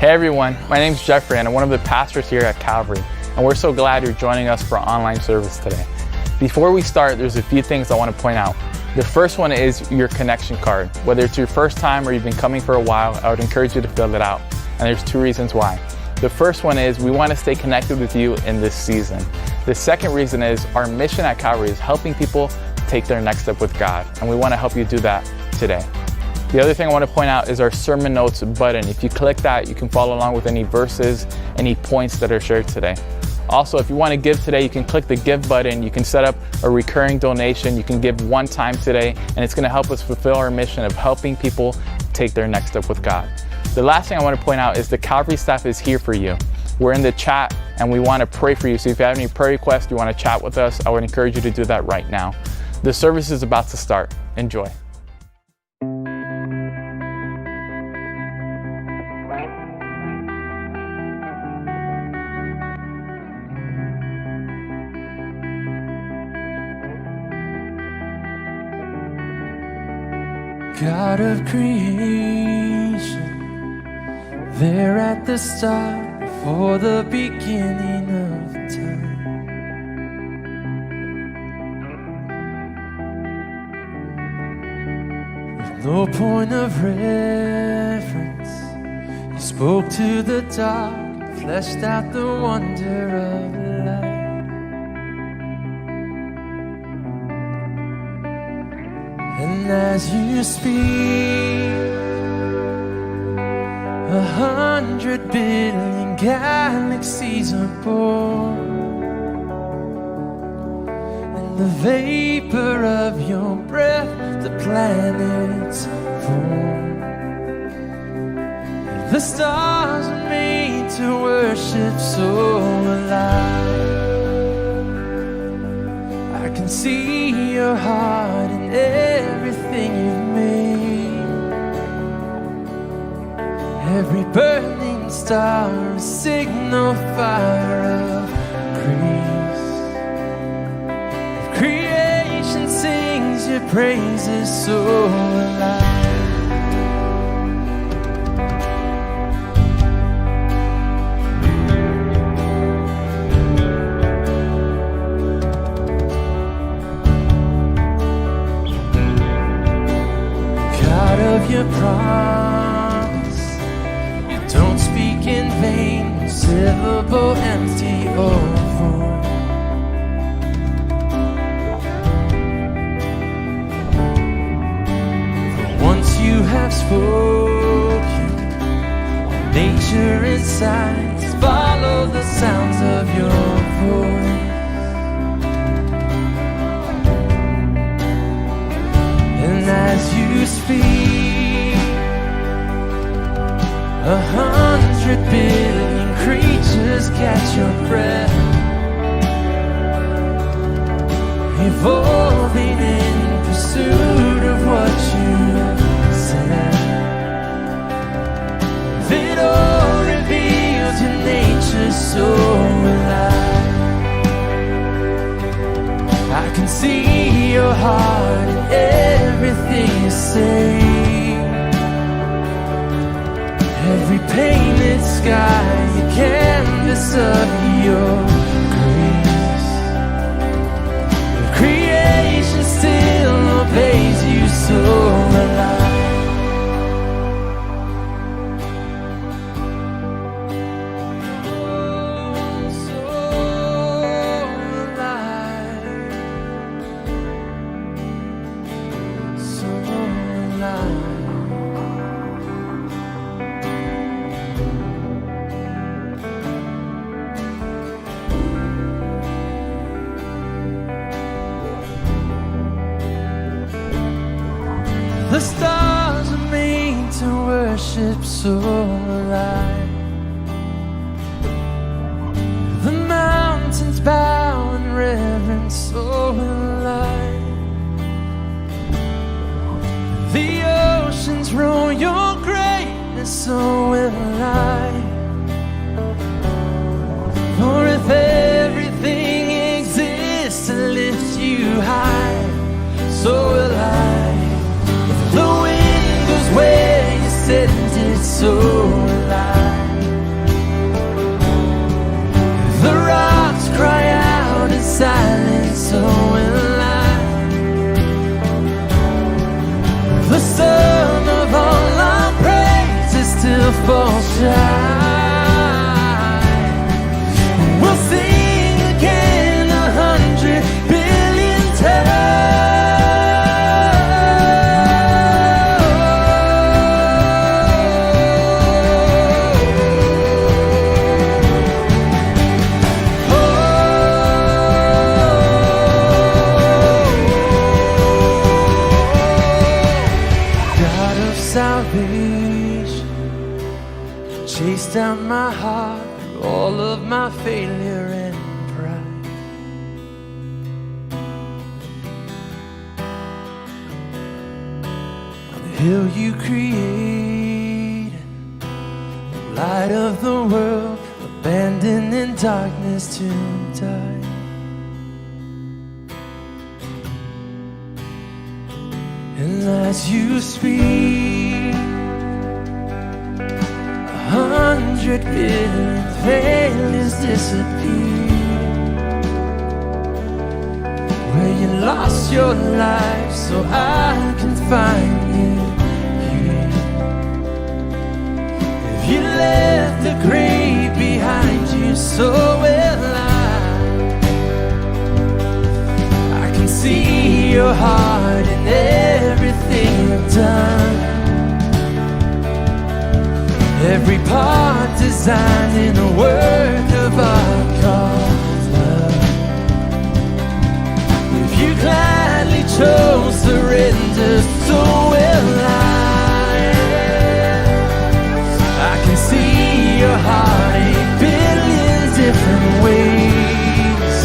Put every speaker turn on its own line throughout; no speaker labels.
Hey everyone, my name's Jeffrey and I'm one of the pastors here at Calvary, and we're so glad you're joining us for our online service today. Before we start, there's a few things I want to point out. The first one is your connection card. Whether it's your first time or you've been coming for a while, I would encourage you to fill it out. And there's two reasons why. The first one is we want to stay connected with you in this season. The second reason is our mission at Calvary is helping people take their next step with God, and we want to help you do that today. The other thing I want to point out is our sermon notes button. If you click that, you can follow along with any verses, any points that are shared today. Also, if you want to give today, you can click the give button. You can set up a recurring donation. You can give one time today, and it's going to help us fulfill our mission of helping people take their next step with God. The last thing I want to point out is the Calvary staff is here for you. We're in the chat and we want to pray for you. So if you have any prayer requests, you want to chat with us, I would encourage you to do that right now. The service is about to start. Enjoy.
God of creation, there at the start, before the beginning of time. With no point of reference, you spoke to the dark, fleshed out the wonder of life. And as you speak, 100 billion galaxies are born, and the vapor of your breath, the planets form. The stars are made to worship, so alive. I can see your heart in everything you've made. Every burning star, a signal fire of grace. If creation sings your praises, so alive. Your promise, you don't speak in vain, no syllable empty or void. For once you have spoken, nature and science follow the sounds of your voice. And as you speak, 100 billion creatures catch your breath, evolving in pursuit of what you said. It all reveals your nature so alive. I can see your heart in everything you say. Every painted sky, the canvas of your grace. Creation still obeys you, so alive. The stars are made to worship, so alive. The mountains bow in reverence, so alive. The oceans roar your greatness, so alive. For if everything exists to lift you high, so alive. The wind goes where you sent it, so alive. shine. We'll sing again 100 billion times. Salvation, chase down my heart through all of my failure and pride. On the hill you created, the light of the world, abandoned in darkness to die. And as you speak, 100 billion failures disappear. Where you lost your life so I can find you here. If you left the grave behind you, so will I can see your heart in everything you've done. Every part designed in a work of art called love. If you gladly chose surrender, so will I can see your heart in a billion different ways.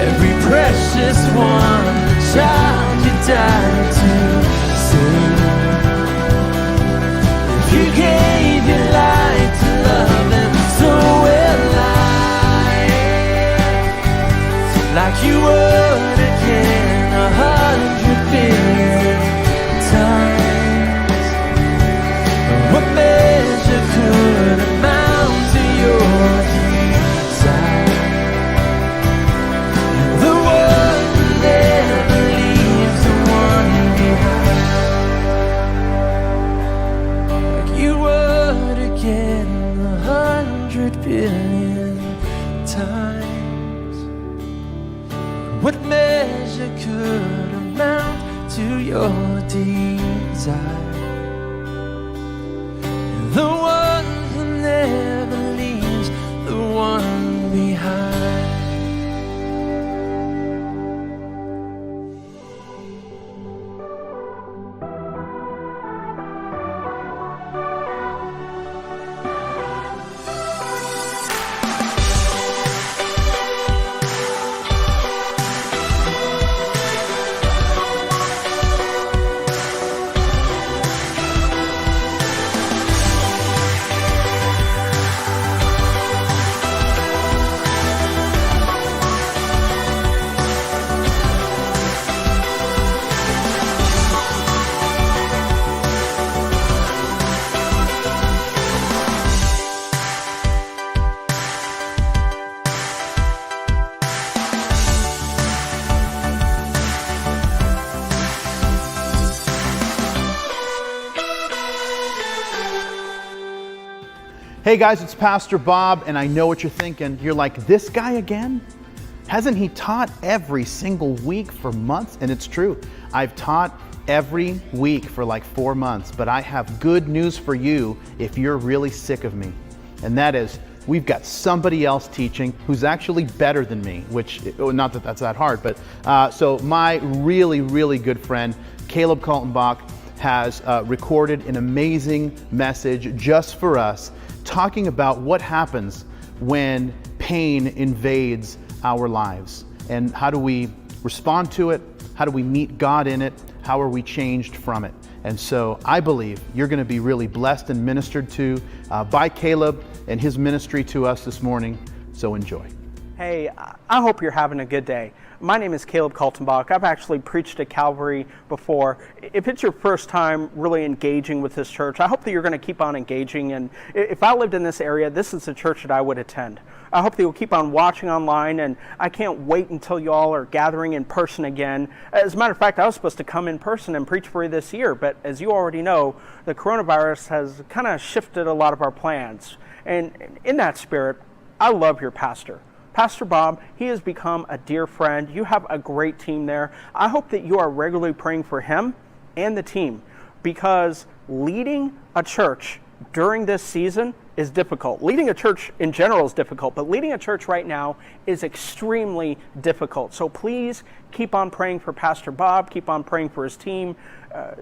Every precious one, the child you died to save. You gave your life to love them, so will I. Like you would again 100 billion times. What measure could amount to your desire? The one who never leaves the one behind. You would again 100 billion times. What measure could amount to your desire? The one who never leaves the one behind.
Hey guys, it's Pastor Bob, and I know what you're thinking. You're like, this guy again? Hasn't he taught every single week for months? And it's true. I've taught every week for like 4 months, but I have good news for you if you're really sick of me. And that is, we've got somebody else teaching who's actually better than me, which, not that that's that hard, but so my really, really good friend, Caleb Kaltenbach, has recorded an amazing message just for us, talking about what happens when pain invades our lives and how do we respond to it, how do we meet God in it, how are we changed from it. And so I believe you're going to be really blessed and ministered to by Caleb and his ministry to us this morning, so enjoy.
Hey, I hope you're having a good day. My name is Caleb Kaltenbach. I've actually preached at Calvary before. If it's your first time really engaging with this church, I hope that you're going to keep on engaging. And if I lived in this area, this is the church that I would attend. I hope that you'll keep on watching online, and I can't wait until you all are gathering in person again. As a matter of fact, I was supposed to come in person and preach for you this year, but as you already know, the coronavirus has kind of shifted a lot of our plans. And in that spirit, I love your pastor. Pastor Bob, he has become a dear friend. You have a great team there. I hope that you are regularly praying for him and the team, because leading a church during this season is difficult. Leading a church in general is difficult, but leading a church right now is extremely difficult. So please keep on praying for Pastor Bob, keep on praying for his team.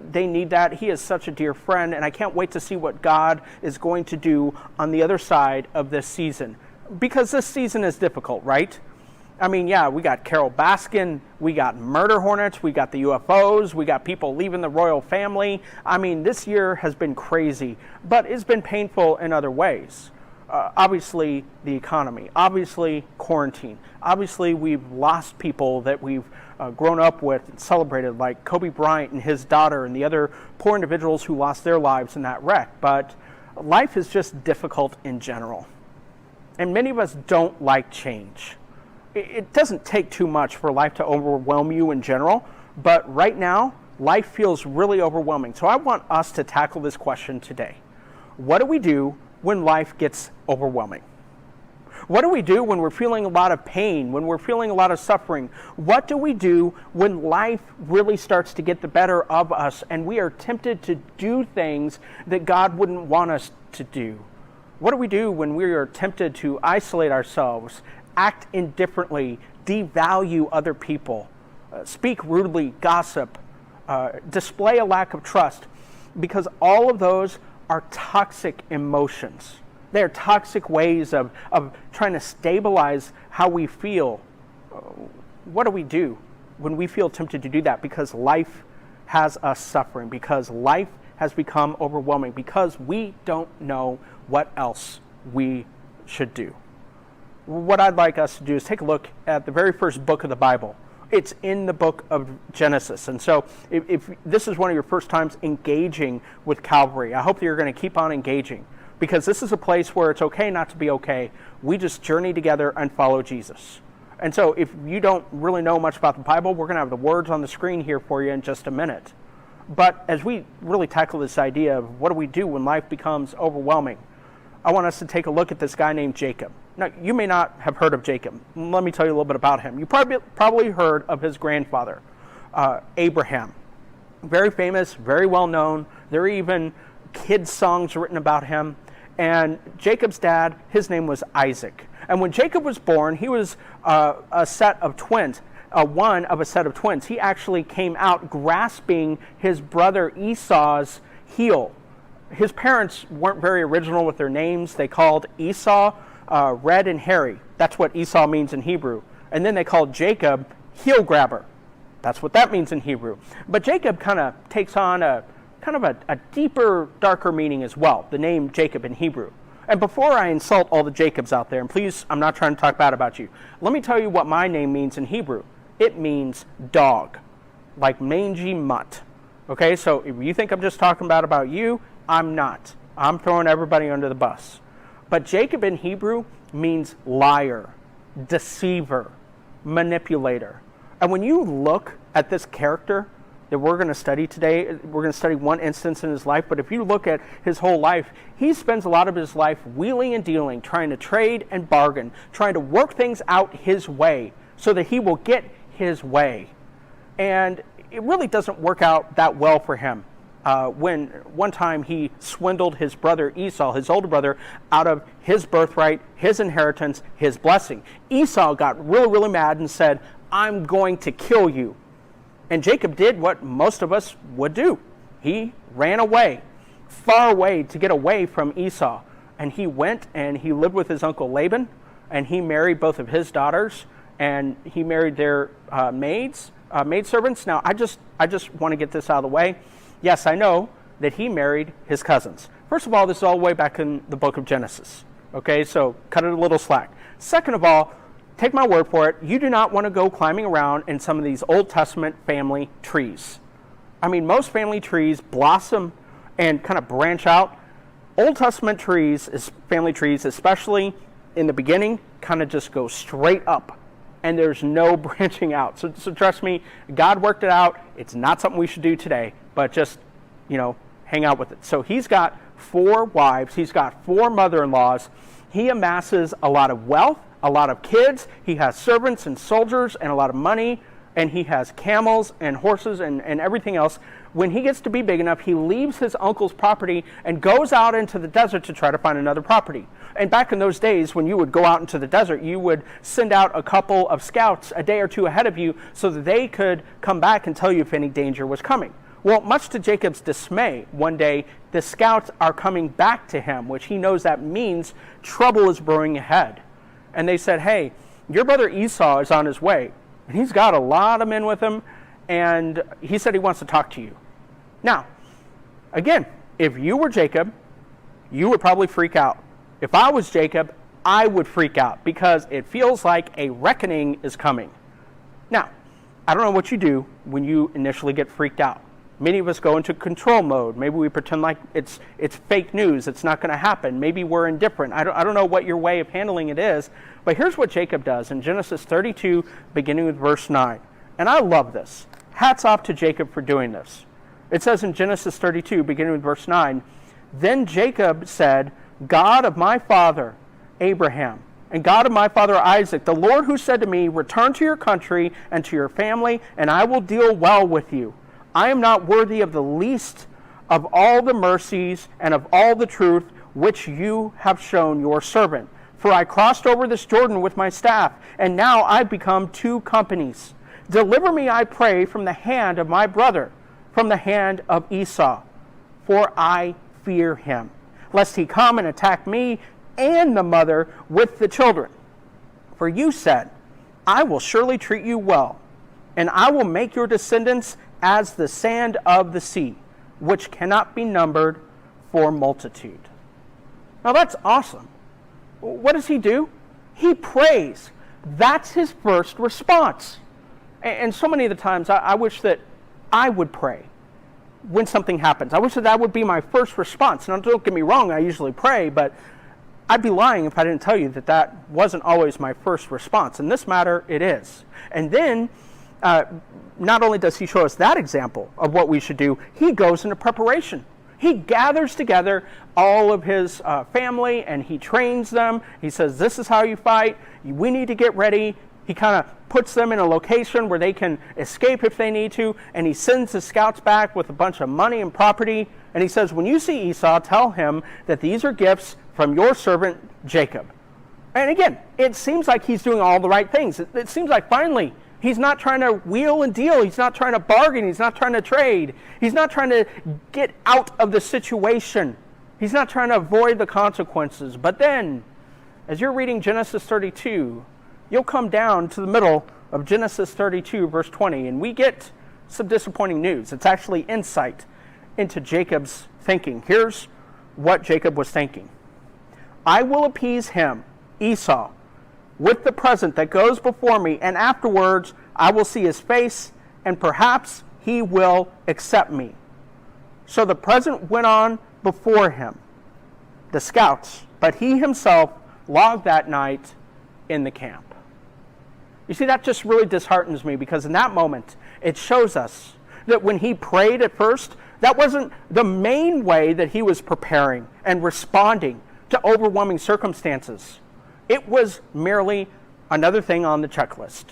They need that. He is such a dear friend, and I can't wait to see what God is going to do on the other side of this season. Because this season is difficult, right? I mean, yeah, we got Carol Baskin, we got murder hornets, we got the UFOs, we got people leaving the royal family. I mean, this year has been crazy, but it's been painful in other ways. Obviously, the economy, obviously, quarantine. Obviously, we've lost people that we've grown up with and celebrated, like Kobe Bryant and his daughter and the other poor individuals who lost their lives in that wreck. But life is just difficult in general. And many of us don't like change. It doesn't take too much for life to overwhelm you in general, but right now, life feels really overwhelming. So I want us to tackle this question today. What do we do when life gets overwhelming? What do we do when we're feeling a lot of pain, when we're feeling a lot of suffering? What do we do when life really starts to get the better of us and we are tempted to do things that God wouldn't want us to do? What do we do when we are tempted to isolate ourselves, act indifferently, devalue other people, speak rudely, gossip, display a lack of trust? Because all of those are toxic emotions. They are toxic ways of trying to stabilize how we feel. What do we do when we feel tempted to do that? Because life has us suffering, because life has become overwhelming, because we don't know what else we should do. What I'd like us to do is take a look at the very first book of the Bible. It's in the book of Genesis. And so if this is one of your first times engaging with Calvary, I hope that you're going to keep on engaging, because this is a place where it's okay not to be okay. We just journey together and follow Jesus. And so if you don't really know much about the Bible, we're going to have the words on the screen here for you in just a minute. But as we really tackle this idea of what do we do when life becomes overwhelming, I want us to take a look at this guy named Jacob. Now, you may not have heard of Jacob. Let me tell you a little bit about him. You probably heard of his grandfather, Abraham. Very famous, very well known. There are even kids' songs written about him. And Jacob's dad, his name was Isaac. And when Jacob was born, he was a set of twins. One of a set of twins. He actually came out grasping his brother Esau's heel. His parents weren't very original with their names. They called Esau red and hairy. That's what Esau means in Hebrew. And then they called Jacob heel grabber. That's what that means in Hebrew. But Jacob kind of takes on a deeper, darker meaning as well, the name Jacob in Hebrew. And before I insult all the Jacobs out there, and please, I'm not trying to talk bad about you, let me tell you what my name means in Hebrew. It means dog, like mangy mutt. Okay, so if you think I'm just talking bad about you, I'm not. I'm throwing everybody under the bus. But Jacob in Hebrew means liar, deceiver, manipulator. And when you look at this character that we're going to study today, we're going to study one instance in his life, but if you look at his whole life, he spends a lot of his life wheeling and dealing, trying to trade and bargain, trying to work things out his way so that he will get his way. And it really doesn't work out that well for him. When one time he swindled his brother Esau, his older brother, out of his birthright, his inheritance, his blessing. Esau got really, really mad and said, "I'm going to kill you." And Jacob did what most of us would do. He ran away, far away to get away from Esau. And he went and he lived with his uncle Laban, and he married both of his daughters, and he married their maidservants. Now, I just want to get this out of the way. Yes, I know that he married his cousins. First of all, this is all the way back in the book of Genesis. Okay, so cut it a little slack. Second of all, take my word for it, you do not want to go climbing around in some of these Old Testament family trees. I mean, most family trees blossom and kind of branch out. Old Testament trees, family trees, especially in the beginning, kind of just go straight up, and there's no branching out. So trust me, God worked it out. It's not something we should do today, but just, hang out with it. So he's got 4 wives. He's got 4 mother-in-laws. He amasses a lot of wealth, a lot of kids. He has servants and soldiers and a lot of money, and he has camels and horses and everything else. When he gets to be big enough, he leaves his uncle's property and goes out into the desert to try to find another property. And back in those days, when you would go out into the desert, you would send out a couple of scouts a day or two ahead of you so that they could come back and tell you if any danger was coming. Well, much to Jacob's dismay, one day the scouts are coming back to him, which he knows that means trouble is brewing ahead. And they said, hey, your brother Esau is on his way, and he's got a lot of men with him, and he said he wants to talk to you. Now, again, if you were Jacob, you would probably freak out. If I was Jacob, I would freak out because it feels like a reckoning is coming. Now, I don't know what you do when you initially get freaked out. Many of us go into control mode. Maybe we pretend like it's fake news. It's not going to happen. Maybe we're indifferent. I don't know what your way of handling it is, but here's what Jacob does in Genesis 32, beginning with verse 9. And I love this. Hats off to Jacob for doing this. It says in Genesis 32, beginning with verse 9, then Jacob said, God of my father Abraham, and God of my father Isaac, the Lord who said to me, return to your country and to your family, and I will deal well with you. I am not worthy of the least of all the mercies and of all the truth which you have shown your servant. For I crossed over this Jordan with my staff, and now I've become 2 companies. Deliver me, I pray, from the hand of my brother, from the hand of Esau, for I fear him, lest he come and attack me and the mother with the children. For you said, I will surely treat you well, and I will make your descendants as the sand of the sea, which cannot be numbered for multitude. Now that's awesome. What does he do? He prays. That's his first response. And so many of the times I wish that I would pray when something happens. I wish that would be my first response. Now don't get me wrong, I usually pray, but I'd be lying if I didn't tell you that wasn't always my first response. In this matter, it is. And then not only does he show us that example of what we should do, he goes into preparation. He gathers together all of his family and he trains them. He says, this is how you fight. We need to get ready. He kind of puts them in a location where they can escape if they need to. And he sends the scouts back with a bunch of money and property. And he says, when you see Esau, tell him that these are gifts from your servant Jacob. And again, it seems like he's doing all the right things. It seems like finally he's not trying to wheel and deal. He's not trying to bargain. He's not trying to trade. He's not trying to get out of the situation. He's not trying to avoid the consequences. But then, as you're reading Genesis 32, you'll come down to the middle of Genesis 32, verse 20, and we get some disappointing news. It's actually insight into Jacob's thinking. Here's what Jacob was thinking. I will appease him, Esau, with the present that goes before me, and afterwards I will see his face, and perhaps he will accept me. So the present went on before him, the scouts, but he himself logged that night in the camp. You see, that just really disheartens me, because in that moment it shows us that when he prayed at first, that wasn't the main way that he was preparing and responding to overwhelming circumstances. It was merely another thing on the checklist,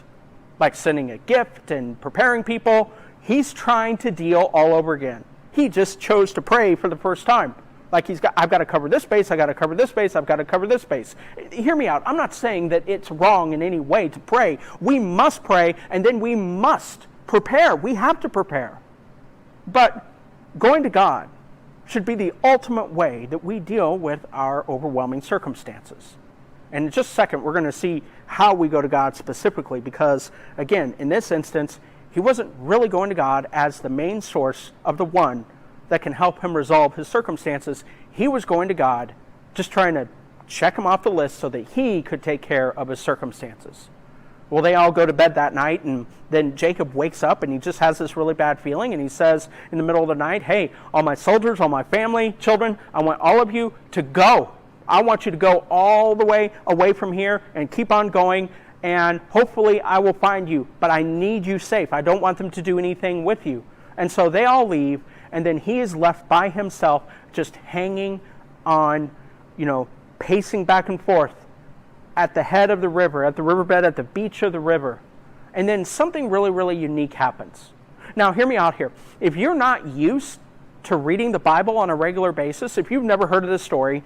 like sending a gift and preparing people. He's trying to deal all over again. He just chose to pray for the first time. Like I've got to cover this base, I've got to cover this base, I've got to cover this base. Hear me out. I'm not saying that it's wrong in any way to pray. We must pray, and then we must prepare. We have to prepare. But going to God should be the ultimate way that we deal with our overwhelming circumstances. And in just a second, we're going to see how we go to God specifically, because, again, in this instance, he wasn't really going to God as the main source of the one that can help him resolve his circumstances. He was going to God just trying to check him off the list so that he could take care of his circumstances. Well, they all go to bed that night, and then Jacob wakes up and he just has this really bad feeling, and he says in the middle of the night, hey, all my soldiers, all my family, children, I want all of you to go. I want you to go all the way away from here and keep on going, and hopefully I will find you, but I need you safe. I don't want them to do anything with you. And so they all leave, and then he is left by himself, just hanging on, pacing back and forth at the head of the river, at the riverbed, at the beach of the river. And then something really, really unique happens. Now, hear me out here. If you're not used to reading the Bible on a regular basis, if you've never heard of this story,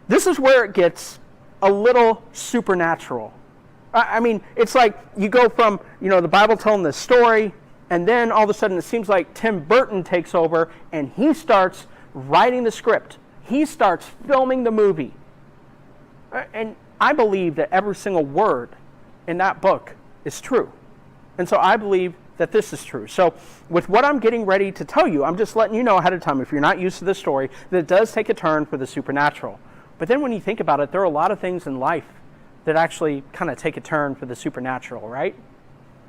this is where it gets a little supernatural. I mean, it's like you go from, the Bible telling this story, and then all of a sudden it seems like Tim Burton takes over and he starts writing the script. He starts filming the movie. And I believe that every single word in that book is true. And so I believe that this is true. So with what I'm getting ready to tell you, I'm just letting you know ahead of time, if you're not used to this story, that it does take a turn for the supernatural. But then when you think about it, there are a lot of things in life that actually kind of take a turn for the supernatural, right?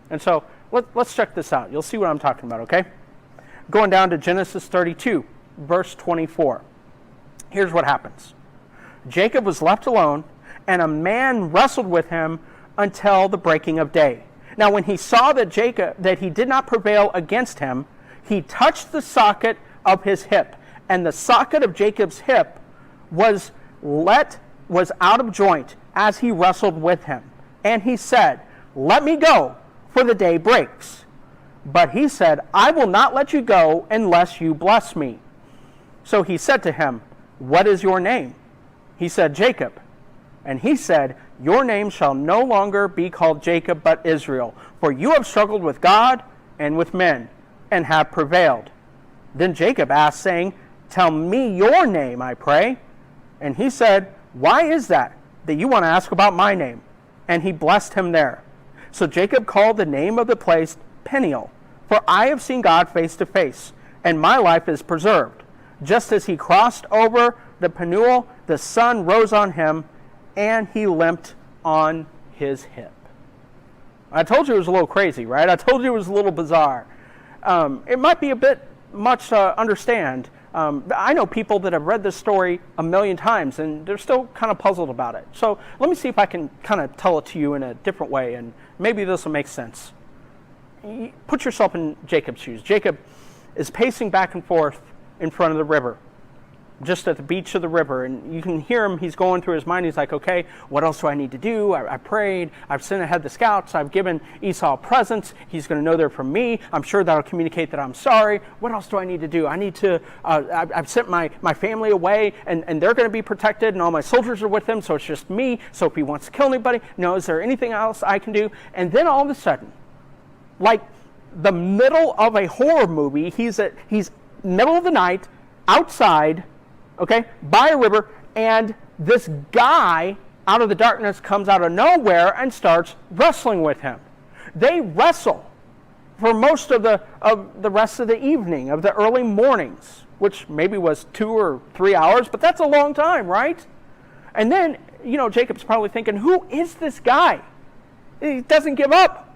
And so let's check this out. You'll see what I'm talking about, okay? Going down to Genesis 32, verse 24. Here's what happens. Jacob was left alone, and a man wrestled with him until the breaking of day. Now when he saw that he did not prevail against him, he touched the socket of his hip, and the socket of Jacob's hip was out of joint as he wrestled with him. And he said, let me go, for the day breaks. But he said, I will not let you go unless you bless me. So he said to him, what is your name? He said, Jacob. And he said, your name shall no longer be called Jacob, but Israel, for you have struggled with God and with men, and have prevailed. Then Jacob asked, saying, tell me your name, I pray. And he said, why is that you want to ask about my name? And he blessed him there. So Jacob called the name of the place Peniel, for I have seen God face to face, and my life is preserved. Just as he crossed over the Penuel, the sun rose on him, and he limped on his hip. I told you it was a little crazy, right? I told you it was a little bizarre. It might be a bit much to understand. I know people that have read this story a million times, and they're still kind of puzzled about it. So let me see if I can kind of tell it to you in a different way, and maybe this will make sense. Put yourself in Jacob's shoes. Jacob is pacing back and forth in front of the river, just at the beach of the river, and you can hear him. He's going through his mind. He's like, okay, what else do I need to do? I prayed. I've sent ahead the scouts. I've given Esau presents. He's going to know they're from me. I'm sure that'll communicate that I'm sorry. What else do I need to do? I need to, I've sent my family away, and they're going to be protected, and all my soldiers are with them, so it's just me. So if he wants to kill anybody, is there anything else I can do? And then all of a sudden, like the middle of a horror movie, he's middle of the night, outside, okay, by a river, and this guy out of the darkness comes out of nowhere and starts wrestling with him. They wrestle for most of the rest of the evening, of the early mornings, which maybe was 2 or 3 hours, but that's a long time, right? And then, Jacob's probably thinking, who is this guy? He doesn't give up.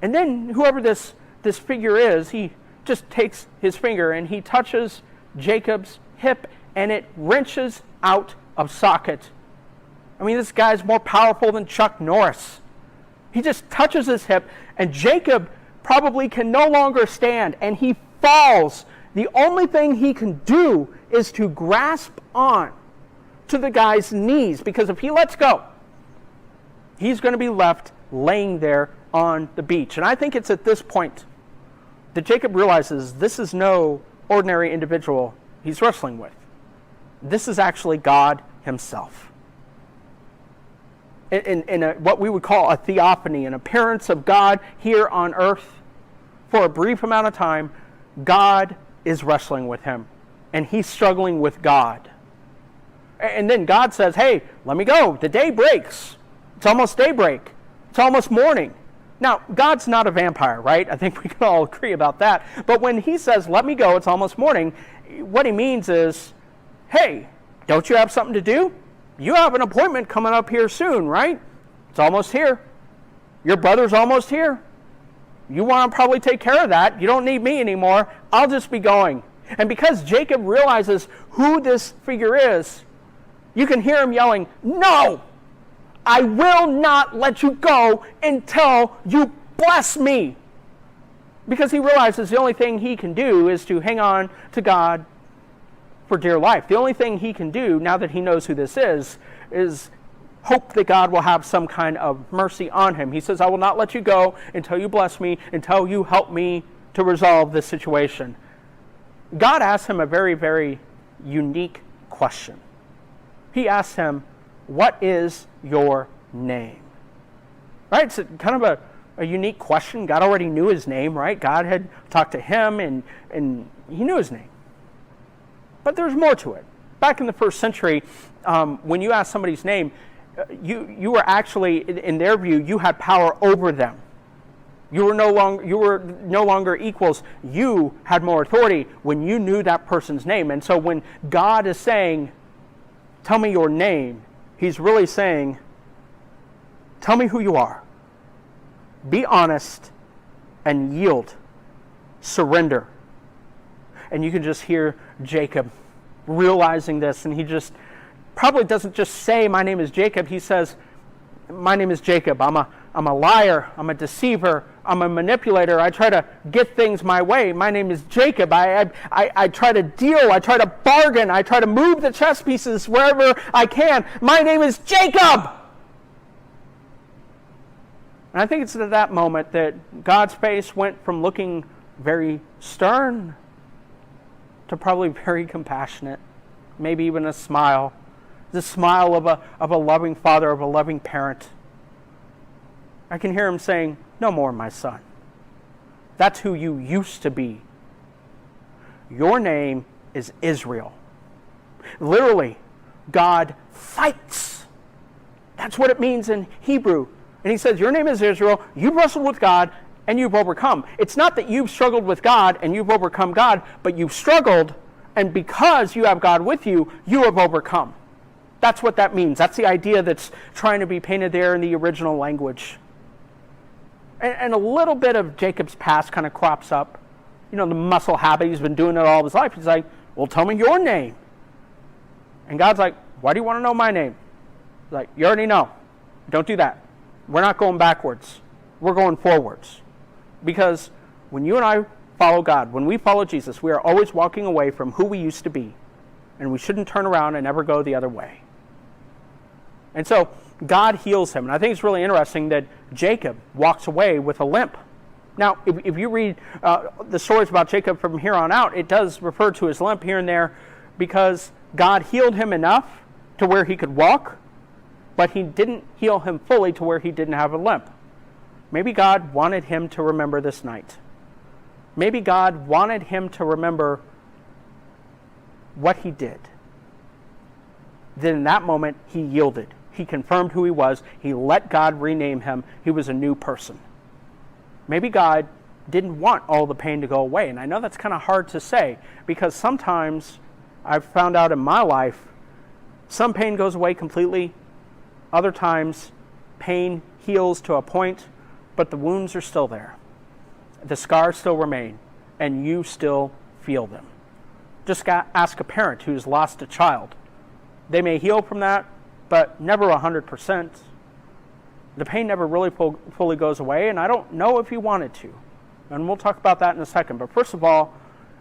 And then whoever this figure is, he just takes his finger and he touches Jacob's hip, and it wrenches out of socket. I mean, this guy's more powerful than Chuck Norris. He just touches his hip, and Jacob probably can no longer stand, and he falls. The only thing he can do is to grasp on to the guy's knees, because if he lets go, he's going to be left laying there on the beach. And I think it's at this point that Jacob realizes this is no ordinary individual he's wrestling with. This is actually God himself. In what we would call a theophany, an appearance of God here on earth. For a brief amount of time, God is wrestling with him, and he's struggling with God. And then God says, hey, let me go. The day breaks. It's almost daybreak. It's almost morning. Now, God's not a vampire, right? I think we can all agree about that. But when he says, let me go, it's almost morning, what he means is, hey, don't you have something to do? You have an appointment coming up here soon, right? It's almost here. Your brother's almost here. You want to probably take care of that. You don't need me anymore. I'll just be going. And because Jacob realizes who this figure is, you can hear him yelling, no, I will not let you go until you bless me. Because he realizes the only thing he can do is to hang on to God for dear life. The only thing he can do, now that he knows who this is hope that God will have some kind of mercy on him. He says, I will not let you go until you bless me, until you help me to resolve this situation. God asks him a very, very unique question. He asks him, what is your name? Right? It's kind of a unique question. God already knew his name, right? God had talked to him and he knew his name. But there's more to it. Back in the first century, when you asked somebody's name, you were actually, in their view, you had power over them. You were no longer equals. You had more authority when you knew that person's name. And so when God is saying, tell me your name, he's really saying, tell me who you are. Be honest and yield. Surrender. And you can just hear Jacob realizing this, and he just probably doesn't just say, my name is Jacob. He says, my name is Jacob. I'm a liar. I'm a deceiver. I'm a manipulator. I try to get things my way. My name is Jacob. I try to deal. I try to bargain. I try to move the chess pieces wherever I can. My name is Jacob. And I think it's at that moment that God's face went from looking very stern to probably very compassionate, maybe even a smile. The smile of a loving father, of a loving parent. I can hear him saying, no more, my son. That's who you used to be. Your name is Israel. Literally, God fights. That's what it means in Hebrew. And he says, your name is Israel, you've wrestled with God, and you've overcome. It's not that you've struggled with God and you've overcome God, but you've struggled, and because you have God with you, you have overcome. That's what that means. That's the idea that's trying to be painted there in the original language. And a little bit of Jacob's past kind of crops up. You know, the muscle habit, he's been doing it all his life. He's like, well, tell me your name. And God's like, why do you want to know my name? He's like, you already know. Don't do that. We're not going backwards. We're going forwards. Because when you and I follow God, when we follow Jesus, we are always walking away from who we used to be. And we shouldn't turn around and ever go the other way. And so God heals him. And I think it's really interesting that Jacob walks away with a limp. Now, if you read the stories about Jacob from here on out, it does refer to his limp here and there because God healed him enough to where he could walk, but he didn't heal him fully to where he didn't have a limp. Maybe God wanted him to remember this night. Maybe God wanted him to remember what he did. Then in that moment, he yielded. He confirmed who he was. He let God rename him. He was a new person. Maybe God didn't want all the pain to go away. And I know that's kind of hard to say because sometimes I've found out in my life, some pain goes away completely. Other times, pain heals to a point, but the wounds are still there. The scars still remain, and you still feel them. Just ask a parent who's lost a child. They may heal from that, but never 100%. The pain never really fully goes away, and I don't know if you wanted to. And we'll talk about that in a second. But first of all,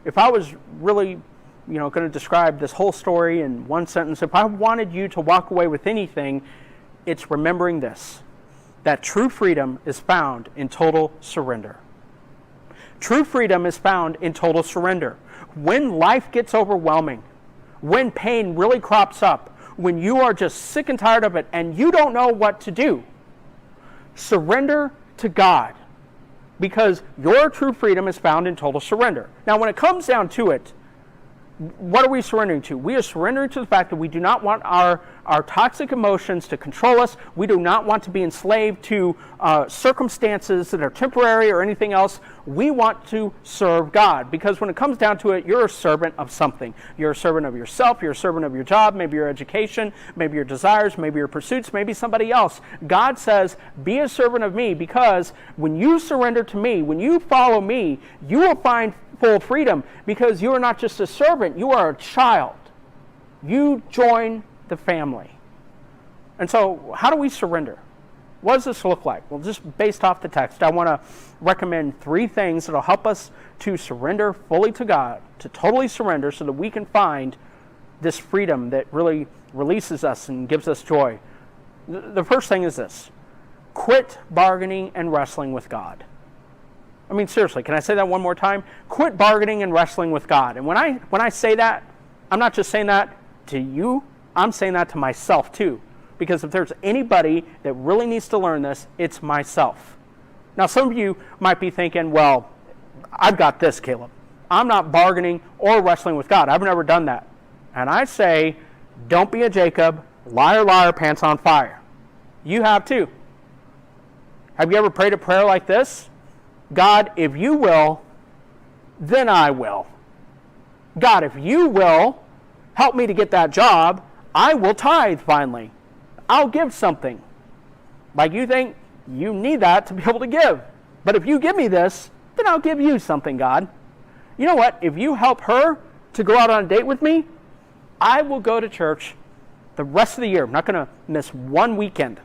if I was really, going to describe this whole story in one sentence, if I wanted you to walk away with anything, it's remembering this, that true freedom is found in total surrender. True freedom is found in total surrender. When life gets overwhelming, when pain really crops up, when you are just sick and tired of it and you don't know what to do, surrender to God because your true freedom is found in total surrender. Now, when it comes down to it, what are we surrendering to? We are surrendering to the fact that we do not want our our toxic emotions to control us. We do not want to be enslaved to circumstances that are temporary or anything else. We want to serve God, because when it comes down to it, you're a servant of something. You're a servant of yourself. You're a servant of your job, maybe your education, maybe your desires, maybe your pursuits, maybe somebody else. God says, be a servant of me, because when you surrender to me, when you follow me, you will find full freedom, because you are not just a servant, you are a child. You join the family. And so, how do we surrender? What does this look like? Well, just based off the text, I want to recommend 3 things that will help us to surrender fully to God, to totally surrender, so that we can find this freedom that really releases us and gives us joy. The first thing is this: quit bargaining and wrestling with God. I mean, seriously, can I say that one more time? Quit bargaining and wrestling with God. And when I say that, I'm not just saying that to you, I'm saying that to myself too. Because if there's anybody that really needs to learn this, it's myself. Now, some of you might be thinking, well, I've got this, Caleb. I'm not bargaining or wrestling with God. I've never done that. And I say, don't be a Jacob, liar, liar, pants on fire. You have too. Have you ever prayed a prayer like this? God, if you will, then I will. God, if you will help me to get that job, I will tithe finally. I'll give something. Like you think you need that to be able to give. But if you give me this, then I'll give you something, God. You know what? If you help her to go out on a date with me, I will go to church the rest of the year. I'm not going to miss one weekend,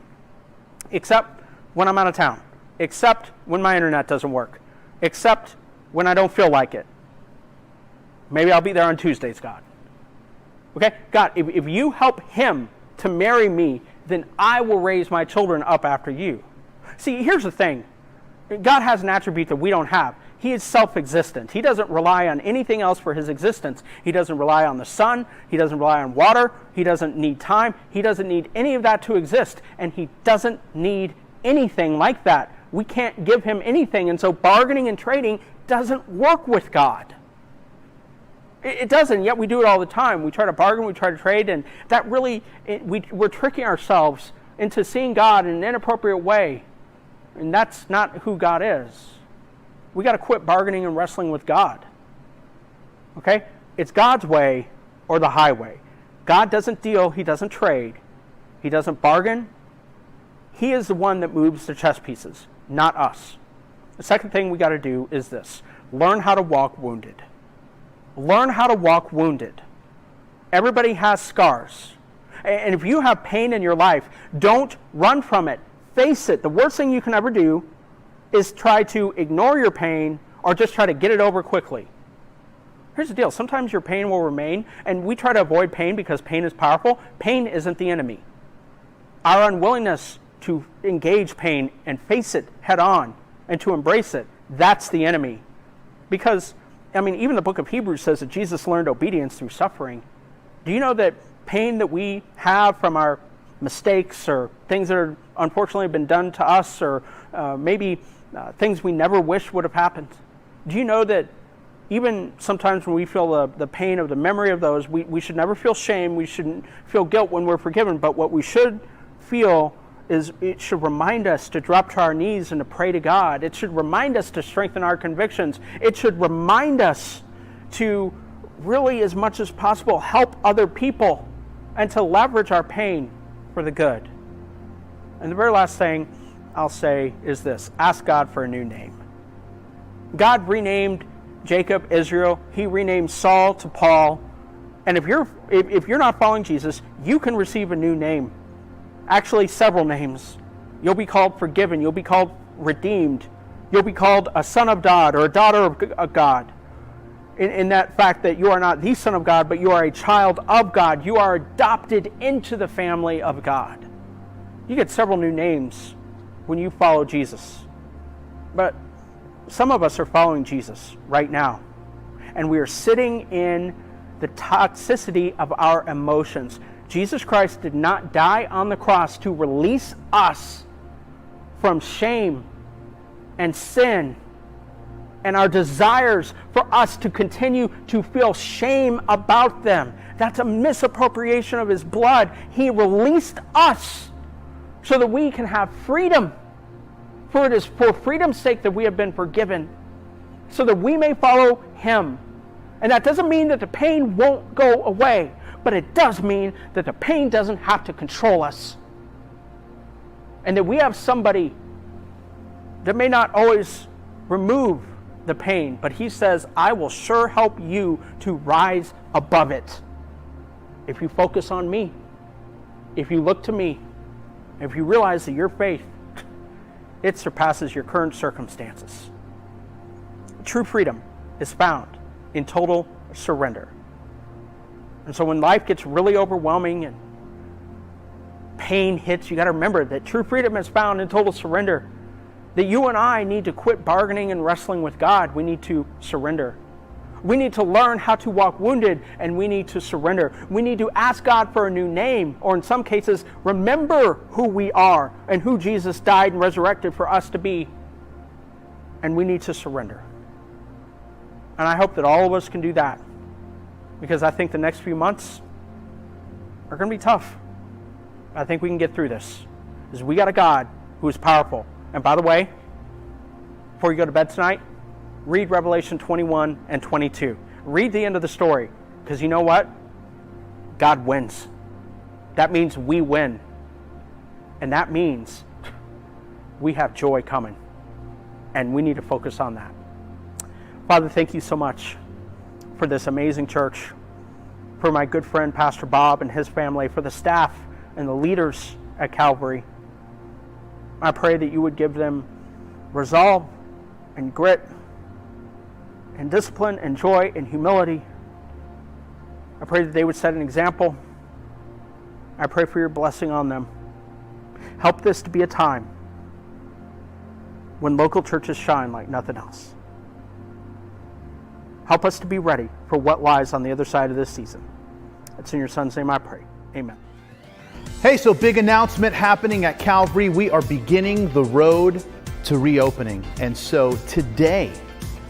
except when I'm out of town, except when my internet doesn't work, except when I don't feel like it. Maybe I'll be there on Tuesdays, God. Okay? God, if you help him to marry me, then I will raise my children up after you. See, here's the thing. God has an attribute that we don't have. He is self-existent. He doesn't rely on anything else for his existence. He doesn't rely on the sun. He doesn't rely on water. He doesn't need time. He doesn't need any of that to exist. And he doesn't need anything like that. We can't give him anything. And so bargaining and trading doesn't work with God. It doesn't, yet we do it all the time. We try to bargain, we try to trade, and that really, we're tricking ourselves into seeing God in an inappropriate way. And that's not who God is. We got to quit bargaining and wrestling with God. Okay? It's God's way or the highway. God doesn't deal, he doesn't trade, he doesn't bargain. He is the one that moves the chess pieces, not us. The second thing we got to do is this: learn how to walk wounded. Learn how to walk wounded. Everybody has scars. And if you have pain in your life, don't run from it. Face it. The worst thing you can ever do is try to ignore your pain or just try to get it over quickly. Here's the deal. Sometimes your pain will remain, and we try to avoid pain because pain is powerful. Pain isn't the enemy. Our unwillingness to engage pain and face it head on and to embrace it, that's the enemy. Because I mean, even the book of Hebrews says that Jesus learned obedience through suffering. Do you know that pain that we have from our mistakes or things that are unfortunately been done to us, or maybe things we never wish would have happened? Do you know that even sometimes when we feel the pain of the memory of those, we should never feel shame, we shouldn't feel guilt when we're forgiven, but what we should feel is it should remind us to drop to our knees and to pray to God. It should remind us to strengthen our convictions. It should remind us to really, as much as possible, help other people and to leverage our pain for the good. And the very last thing I'll say is this: ask God for a new name. God renamed Jacob Israel. He renamed Saul to Paul. And if you're not following Jesus, you can receive a new name. Actually, several names. You'll be called forgiven. You'll be called redeemed. You'll be called a son of God or a daughter of God. In that fact that you are not the son of God, but you are a child of God. You are adopted into the family of God. You get several new names when you follow Jesus. But some of us are following Jesus right now. And we are sitting in the toxicity of our emotions. Jesus Christ did not die on the cross to release us from shame and sin and our desires for us to continue to feel shame about them. That's a misappropriation of his blood. He released us so that we can have freedom. For it is for freedom's sake that we have been forgiven, so that we may follow him. And that doesn't mean that the pain won't go away, but it does mean that the pain doesn't have to control us. And that we have somebody that may not always remove the pain, but he says, I will sure help you to rise above it. If you focus on me, if you look to me, if you realize that your faith, it surpasses your current circumstances. True freedom is found in total surrender. And so when life gets really overwhelming and pain hits, you got to remember that true freedom is found in total surrender. That you and I need to quit bargaining and wrestling with God. We need to surrender. We need to learn how to walk wounded, and we need to surrender. We need to ask God for a new name, or in some cases, remember who we are and who Jesus died and resurrected for us to be. And we need to surrender. And I hope that all of us can do that, because I think the next few months are going to be tough. I think we can get through this, because we got a God who is powerful. And by the way, before you go to bed tonight, read Revelation 21 and 22. Read the end of the story, because you know what? God wins. That means we win. And that means we have joy coming. And we need to focus on that. Father, thank you so much for this amazing church, for my good friend Pastor Bob and his family, for the staff and the leaders at Calvary. I pray that you would give them resolve and grit and discipline and joy and humility. I pray that they would set an example. I pray for your blessing on them. Help this to be a time when local churches shine like nothing else. Help us to be ready for what lies on the other side of this season. It's in your Son's name I pray. Amen.
Hey, so big announcement happening at Calvary. We are beginning the road to reopening. And so today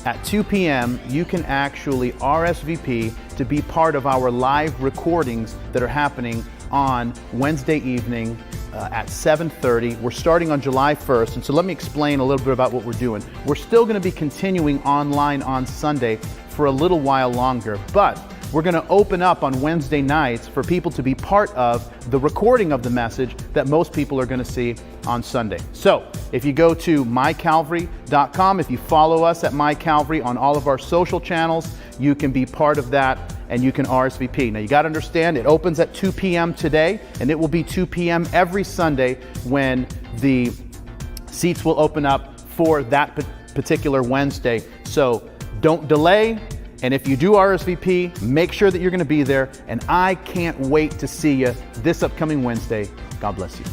at 2 p.m., you can actually RSVP to be part of our live recordings that are happening on Wednesday evening at 7:30. We're starting on July 1st. And so let me explain a little bit about what we're doing. We're still going to be continuing online on Sunday for a little while longer, but we're going to open up on Wednesday nights for people to be part of the recording of the message that most people are going to see on Sunday. So if you go to mycalvary.com, if you follow us at mycalvary on all of our social channels, you can be part of that and you can RSVP. Now you got to understand, it opens at 2 p.m. today, and it will be 2 p.m. every Sunday when the seats will open up for that particular Wednesday. So don't delay. And if you do RSVP, make sure that you're going to be there. And I can't wait to see you this upcoming Wednesday. God bless you.